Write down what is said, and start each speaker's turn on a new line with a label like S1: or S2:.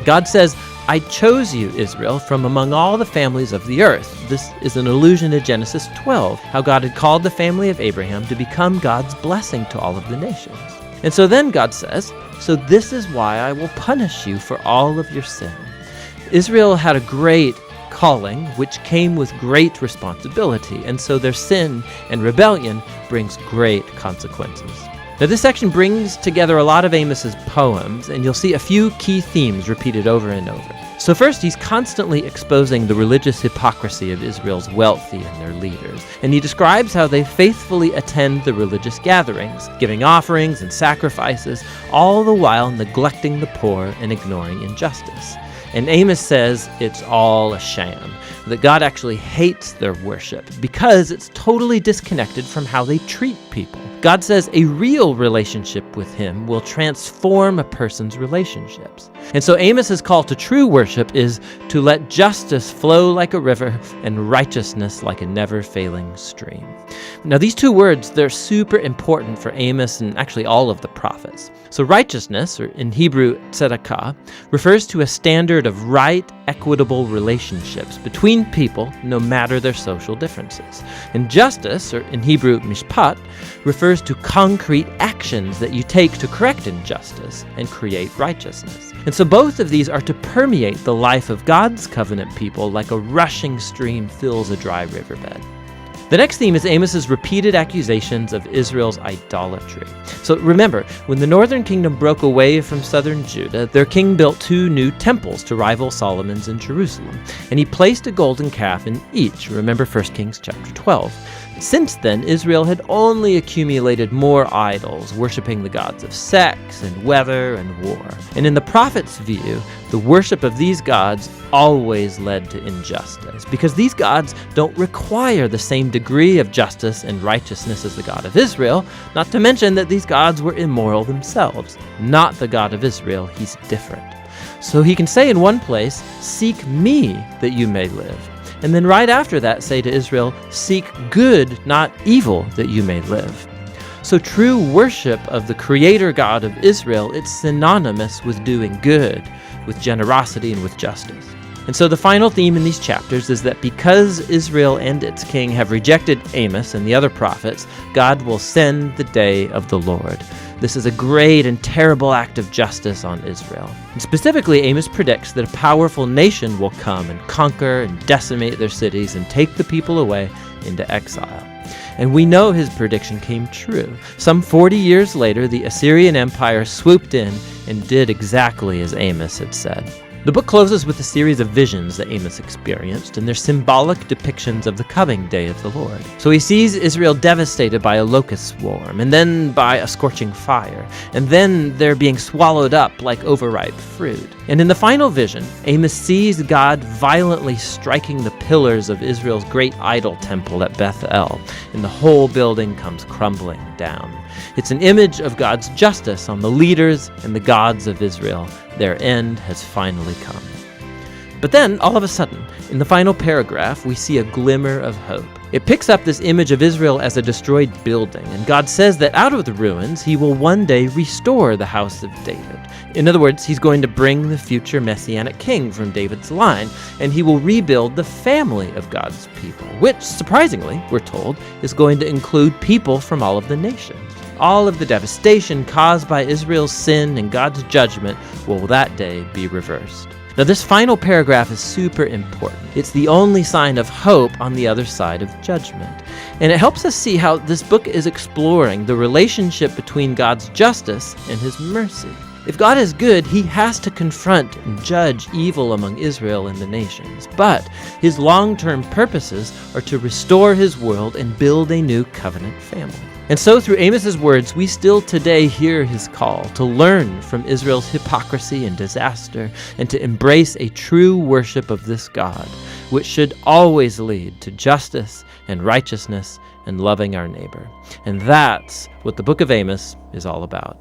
S1: God says, "I chose you, Israel, from among all the families of the earth." This is an allusion to Genesis 12, how God had called the family of Abraham to become God's blessing to all of the nations. And so then God says, "So this is why I will punish you for all of your sin." Israel had a great calling, which came with great responsibility, and so their sin and rebellion brings great consequences. Now, this section brings together a lot of Amos's poems, and you'll see a few key themes repeated over and over. So first, he's constantly exposing the religious hypocrisy of Israel's wealthy and their leaders, and he describes how they faithfully attend the religious gatherings, giving offerings and sacrifices, all the while neglecting the poor and ignoring injustice. And Amos says it's all a sham, that God actually hates their worship because it's totally disconnected from how they treat people. God says a real relationship with him will transform a person's relationships. And so Amos's call to true worship is to let justice flow like a river and righteousness like a never-failing stream. Now, these two words, they're super important for Amos and actually all of the prophets. So righteousness, or in Hebrew, tzedakah, refers to a standard of right, equitable relationships between people, no matter their social differences. And justice, or in Hebrew, mishpat, refers to concrete actions that you take to correct injustice and create righteousness. And so both of these are to permeate the life of God's covenant people like a rushing stream fills a dry riverbed. The next theme is Amos's repeated accusations of Israel's idolatry. So remember, when the northern kingdom broke away from southern Judah, their king built 2 new temples to rival Solomon's in Jerusalem, and he placed a golden calf in each. Remember 1 Kings chapter 12. Since then, Israel had only accumulated more idols, worshiping the gods of sex and weather and war. And in the prophet's view, the worship of these gods always led to injustice, because these gods don't require the same degree of justice and righteousness as the God of Israel, not to mention that these gods were immoral themselves. Not the God of Israel, he's different. So he can say in one place, "Seek me that you may live." And then right after that say to Israel, "Seek good, not evil, that you may live." So true worship of the Creator God of Israel, it's synonymous with doing good, with generosity, and with justice. And so the final theme in these chapters is that because Israel and its king have rejected Amos and the other prophets, God will send the day of the Lord. This is a great and terrible act of justice on Israel. And specifically, Amos predicts that a powerful nation will come and conquer and decimate their cities and take the people away into exile. And we know his prediction came true. Some 40 years later, the Assyrian Empire swooped in and did exactly as Amos had said. The book closes with a series of visions that Amos experienced, and they're symbolic depictions of the coming day of the Lord. So he sees Israel devastated by a locust swarm, and then by a scorching fire, and then they're being swallowed up like overripe fruit. And in the final vision, Amos sees God violently striking the pillars of Israel's great idol temple at Bethel, and the whole building comes crumbling down. It's an image of God's justice on the leaders and the gods of Israel. Their end has finally come. But then, all of a sudden, in the final paragraph, we see a glimmer of hope. It picks up this image of Israel as a destroyed building, and God says that out of the ruins, he will one day restore the house of David. In other words, he's going to bring the future Messianic king from David's line, and he will rebuild the family of God's people, which, surprisingly, we're told, is going to include people from all of the nations. All of the devastation caused by Israel's sin and God's judgment will that day be reversed. Now, this final paragraph is super important. It's the only sign of hope on the other side of judgment. And it helps us see how this book is exploring the relationship between God's justice and his mercy. If God is good, he has to confront and judge evil among Israel and the nations. But his long-term purposes are to restore his world and build a new covenant family. And so through Amos's words, we still today hear his call to learn from Israel's hypocrisy and disaster and to embrace a true worship of this God, which should always lead to justice and righteousness and loving our neighbor. And that's what the book of Amos is all about.